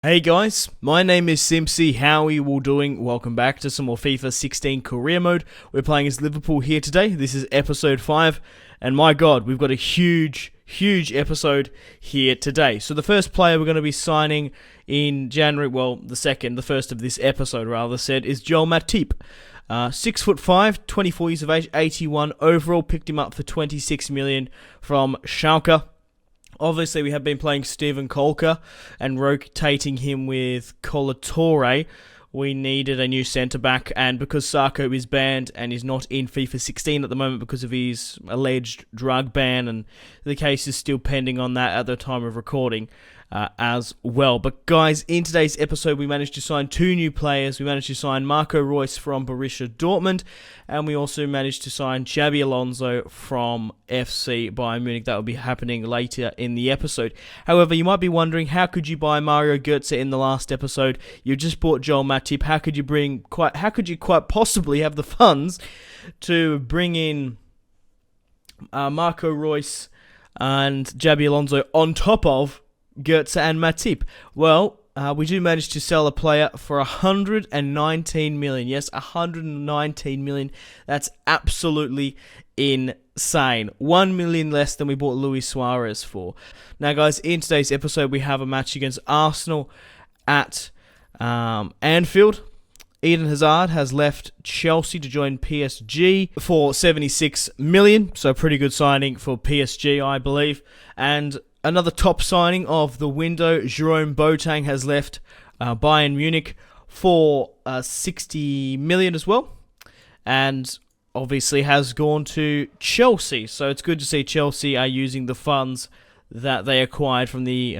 Hey guys, my name is Simpzy. How are you all doing? Welcome back to some more FIFA 16 career mode. We're playing as Liverpool here today. This is episode 5, and my god, we've got a huge episode here today. So the first player we're going to be signing in January, well, the first of this episode rather said, is Joel Matip. 6'5", 24 years of age, 81 overall. Picked him up for 26 million from Schalke. Obviously, we have been playing Steven Kolka and rotating him with Colatore. We needed a new centre-back, and because Sarko is banned and is not in FIFA 16 at the moment because of his alleged drug ban, and the case is still pending on that at the time of recording as well. But guys, in today's episode, we managed to sign 2 new players. We managed to sign Marco Royce from Borussia Dortmund, and we also managed to sign Xabi Alonso from FC Bayern Munich. That will be happening later in the episode. However, you might be wondering, how could you buy Mario Götze in the last episode? You just bought Joel Matip. How could you quite possibly have the funds to bring in Marco Royce and Xabi Alonso on top of Götze and Matip? Well, we do manage to sell a player for 119 million. Yes, 119 million. That's absolutely insane. 1 million less than we bought Luis Suarez for. Now, guys, in today's episode, we have a match against Arsenal at Anfield. Eden Hazard has left Chelsea to join PSG for 76 million. So pretty good signing for PSG, I believe. And another top signing of the window, Jerome Boateng, has left Bayern Munich for 60 million as well. And obviously has gone to Chelsea. So it's good to see Chelsea are using the funds that they acquired from the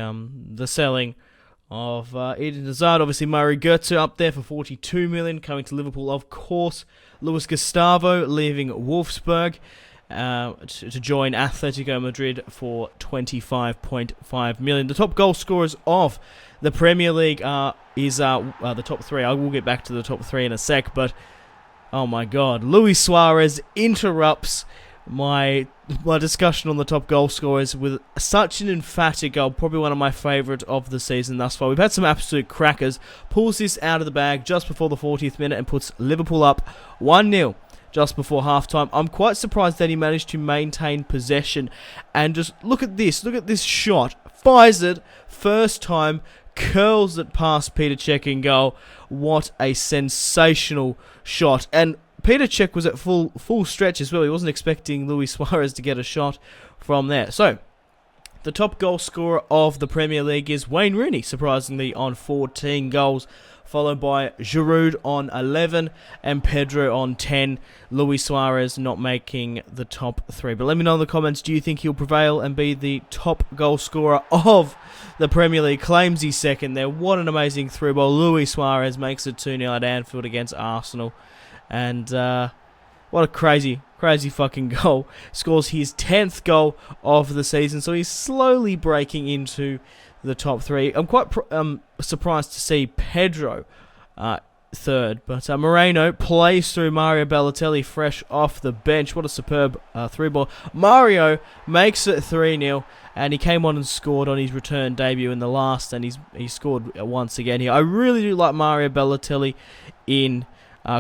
selling of Eden Hazard. Obviously, Mario Götze up there for 42 million, coming to Liverpool, of course. Luis Gustavo leaving Wolfsburg to join Atletico Madrid for 25.5 million. The top goal scorers of the Premier League is the top 3. I will get back to the top 3 in a sec, but oh my god, Luis Suarez interrupts my discussion on the top goal scorers with such an emphatic goal, probably one of my favourite of the season thus far. We've had some absolute crackers. Pulls this out of the bag just before the 40th minute and puts Liverpool up 1-0 just before halftime. I'm quite surprised that he managed to maintain possession, and just look at this shot. Fires it, first time, curls it past Peter Cech in goal. What a sensational shot. And Peter Cech was at full stretch as well. He wasn't expecting Luis Suarez to get a shot from there. So, the top goal scorer of the Premier League is Wayne Rooney, surprisingly, on 14 goals, followed by Giroud on 11 and Pedro on 10. Luis Suarez not making the top 3. But let me know in the comments, do you think he'll prevail and be the top goal scorer of the Premier League? Claims he's second there. What an amazing through ball. Luis Suarez makes it 2-0 at Anfield against Arsenal. And what a crazy fucking goal. Scores his 10th goal of the season, so he's slowly breaking into the top 3. I'm quite surprised to see Pedro third, but Moreno plays through Mario Balotelli fresh off the bench. What a superb through ball. Mario makes it 3-0, and he came on and scored on his return debut in the last, and he scored once again here. I really do like Mario Balotelli in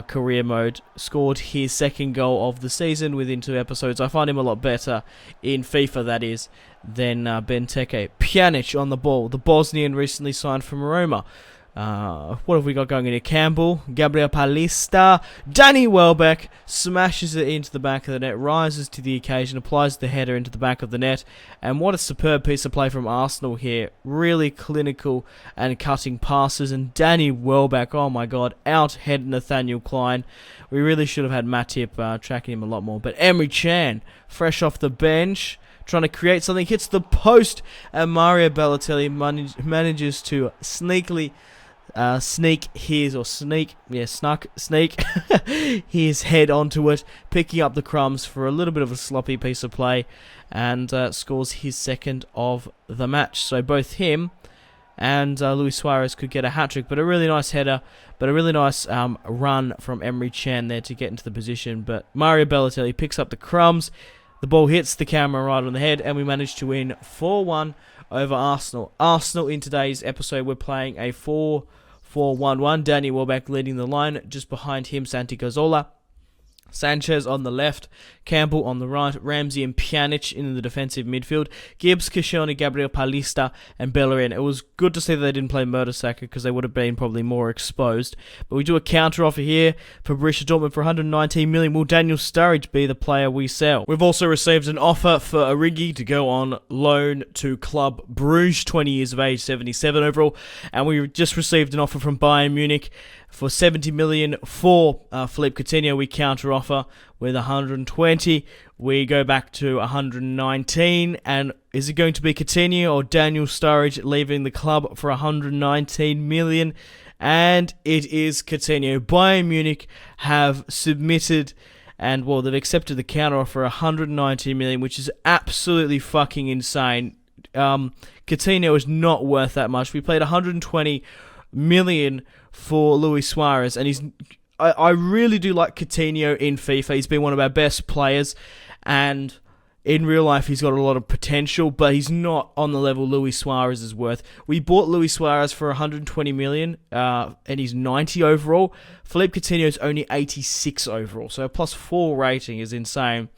career mode. Scored his 2nd goal of the season within 2 episodes. I find him a lot better in FIFA, that is, than Benteke. Pjanic on the ball. The Bosnian recently signed from Roma. What have we got going in here? Campbell, Gabriel Palista, Danny Welbeck smashes it into the back of the net, rises to the occasion, applies the header into the back of the net, and what a superb piece of play from Arsenal here. Really clinical and cutting passes, and Danny Welbeck, oh my god, out-headed Nathaniel Klein. We really should have had Matip tracking him a lot more, but Emre Can, fresh off the bench, trying to create something, hits the post, and Mario Balotelli manages to sneak his head onto it, picking up the crumbs for a little bit of a sloppy piece of play, and scores his 2nd of the match. So both him and Luis Suarez could get a hat-trick, but a really nice header, but a really nice run from Emre Can there to get into the position. But Mario Balotelli picks up the crumbs, the ball hits the camera right on the head, and we manage to win 4-1 over Arsenal. Arsenal in today's episode, we're playing a 4-4-1-1. Danny Welbeck leading the line. Just behind him, Santi Cazorla. Sanchez on the left, Campbell on the right, Ramsey and Pjanic in the defensive midfield, Gibbs, Koscielny, Gabriel Paulista, and Bellerin. It was good to see that they didn't play Mertesacker because they would have been probably more exposed. But we do a counter offer here for Borussia Dortmund for 119 million. Will Daniel Sturridge be the player we sell? We've also received an offer for Origi to go on loan to Club Bruges, 20 years of age, 77 overall. And we just received an offer from Bayern Munich for 70 million for Philippe Coutinho. We counter offer with 120. We go back to 119. And is it going to be Coutinho or Daniel Sturridge leaving the club for 119 million? And it is Coutinho. Bayern Munich have submitted and, well, they've accepted the counter offer 119 million, which is absolutely fucking insane. Coutinho is not worth that much. We paid 120 million for Luis Suarez, and I really do like Coutinho in FIFA. He's been one of our best players, and in real life he's got a lot of potential, but he's not on the level Luis Suarez is worth. We bought Luis Suarez for 120 million, and he's 90 overall. Philippe Coutinho is only 86 overall, so a +4 rating is insane.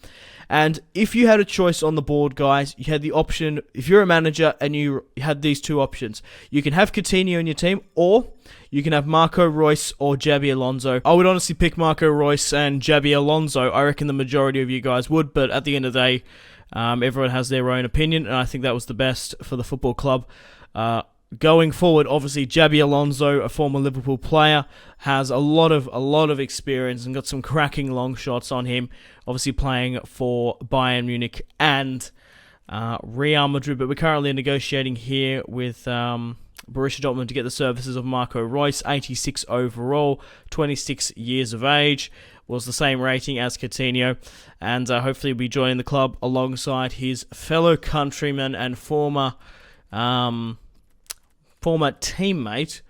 And if you had a choice on the board, guys, you had the option, if you're a manager and you had these two options, you can have Coutinho in your team, or you can have Marco Reus or Xabi Alonso. I would honestly pick Marco Reus and Xabi Alonso. I reckon the majority of you guys would, but at the end of the day, everyone has their own opinion, and I think that was the best for the football club. Going forward, obviously, Xabi Alonso, a former Liverpool player, has a lot of experience and got some cracking long shots on him. Obviously, playing for Bayern Munich and Real Madrid, but we're currently negotiating here with Borussia Dortmund to get the services of Marco Reus, 86 overall, 26 years of age, was the same rating as Coutinho, and hopefully will be joining the club alongside his fellow countryman and former teammate,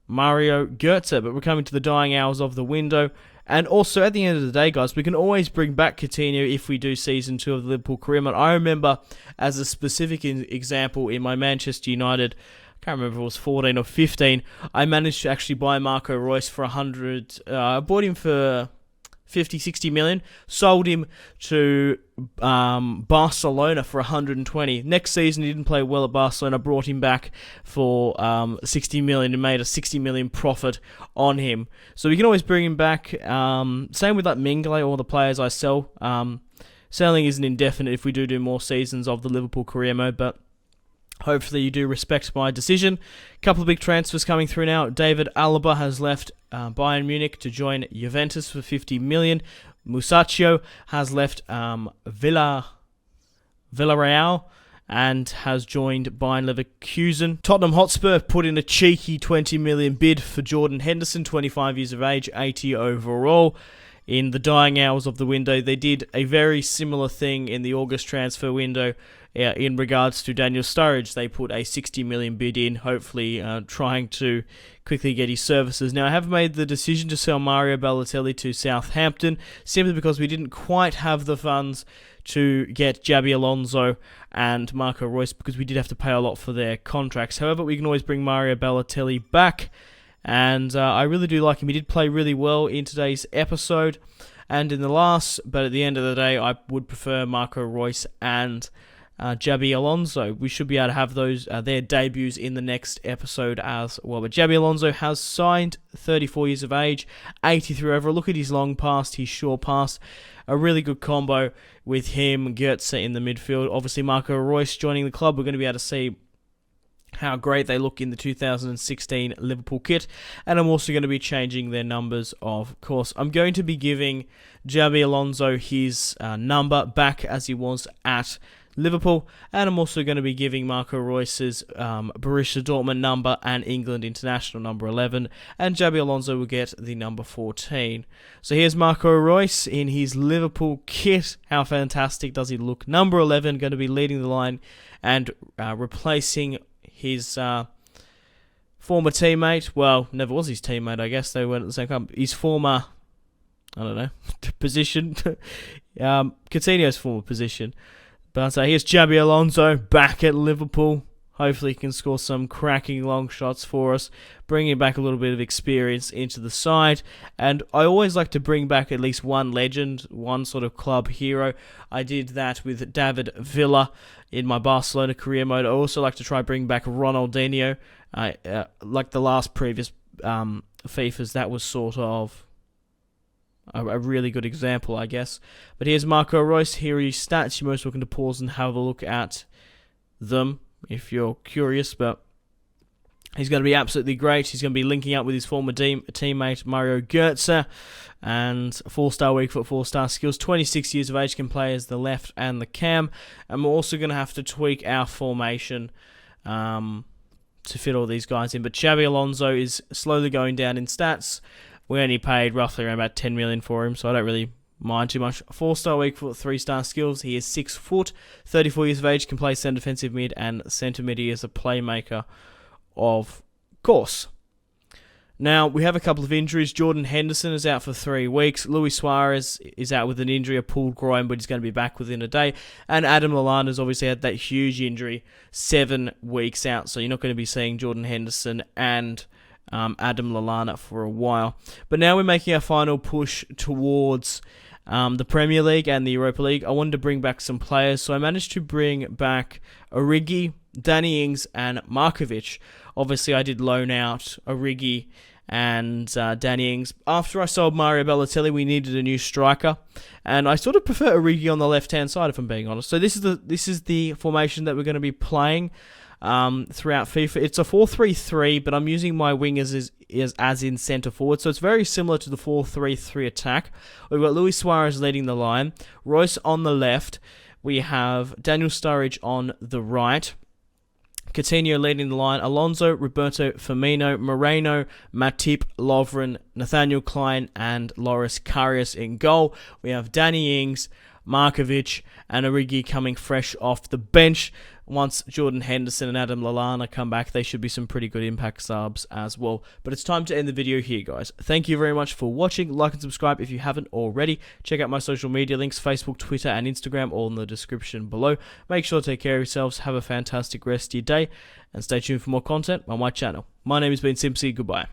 Mario Götze. But we're coming to the dying hours of the window. And also, at the end of the day, guys, we can always bring back Coutinho if we do Season 2 of the Liverpool career mode. I remember, as a specific example, in my Manchester United, I can't remember if it was 14 or 15, I managed to actually buy Marco Reus for 100. I bought him for 50, 60 million, sold him to Barcelona for 120. Next season, he didn't play well at Barcelona. Brought him back for 60 million and made a 60 million profit on him. So we can always bring him back. Same with like Mingale, all the players I sell. Selling isn't indefinite if we do more seasons of the Liverpool career mode, but hopefully you do respect my decision. A couple of big transfers coming through now. David Alaba has left Bayern Munich to join Juventus for 50 million. Musacchio has left Villarreal and has joined Bayern Leverkusen. Tottenham Hotspur put in a cheeky 20 million bid for Jordan Henderson, 25 years of age, 80 overall. In the dying hours of the window, they did a very similar thing in the August transfer window. In regards to Daniel Sturridge, they put a 60 million bid in, hopefully trying to quickly get his services. Now, I have made the decision to sell Mario Balotelli to Southampton, simply because we didn't quite have the funds to get Xabi Alonso and Marco Reus, because we did have to pay a lot for their contracts. However, we can always bring Mario Balotelli back, and I really do like him. He did play really well in today's episode and in the last, but at the end of the day, I would prefer Marco Reus and Xabi Alonso. We should be able to have those their debuts in the next episode as well. But Xabi Alonso has signed, 34 years of age, 83 overall. Look at his long pass, his short pass. A really good combo with him, Götze in the midfield. Obviously, Marco Reus joining the club. We're going to be able to see how great they look in the 2016 Liverpool kit. And I'm also going to be changing their numbers, of course. I'm going to be giving Xabi Alonso his number back as he was at Liverpool, and I'm also going to be giving Marco Reus's Borussia Dortmund number and England international number 11, and Xabi Alonso will get the number 14. So here's Marco Reus in his Liverpool kit. How fantastic does he look? Number 11, going to be leading the line and replacing his former teammate. Well, never was his teammate, I guess. They weren't at the same club. His former, I don't know, position. Coutinho's former position. But here's Xabi Alonso back at Liverpool. Hopefully he can score some cracking long shots for us, bringing back a little bit of experience into the side. And I always like to bring back at least one legend, one sort of club hero. I did that with David Villa in my Barcelona career mode. I also like to try bring back Ronaldinho. Like the last previous FIFAs, that was sort of a really good example, I guess. But here's Marco Royce. Here are his stats. You're most welcome to pause and have a look at them if you're curious, but he's going to be absolutely great. He's going to be linking up with his former teammate Mario Götze, and 4-star weak foot, 4-star skills, 26 years of age, can play as the left and the cam, and we're also going to have to tweak our formation to fit all these guys in. But Xabi Alonso is slowly going down in stats. We only paid roughly around about 10 million for him, so I don't really mind too much. 4-star weak foot, 3-star skills. He is 6 foot, 34 years of age, can play centre defensive mid and centre mid. He is a playmaker, of course. Now, we have a couple of injuries. Jordan Henderson is out for 3 weeks. Luis Suarez is out with an injury, a pulled groin, but he's going to be back within a day. And Adam Lallana has obviously had that huge injury, 7 weeks out. So you're not going to be seeing Jordan Henderson and Adam Lallana for a while. But now we're making our final push towards the Premier League and the Europa League. I wanted to bring back some players, so I managed to bring back Origi, Danny Ings, and Markovic. Obviously, I did loan out Origi and Danny Ings. After I sold Mario Balotelli, we needed a new striker, and I sort of prefer Origi on the left-hand side, if I'm being honest. So this is the formation that we're going to be playing throughout FIFA. It's a 4-3-3, but I'm using my wingers as in centre forward, so it's very similar to the 4-3-3 attack. We've got Luis Suarez leading the line, Royce on the left, we have Daniel Sturridge on the right, Coutinho leading the line, Alonso, Roberto Firmino, Moreno, Matip, Lovren, Nathaniel Klein, and Loris Karius in goal. We have Danny Ings, Markovic, and Origi coming fresh off the bench. Once Jordan Henderson and Adam Lallana come back, they should be some pretty good impact subs as well. But it's time to end the video here, guys. Thank you very much for watching. Like and subscribe if you haven't already. Check out my social media links, Facebook, Twitter, and Instagram, all in the description below. Make sure to take care of yourselves. Have a fantastic rest of your day, and stay tuned for more content on my channel. My name has been Simpzy. Goodbye.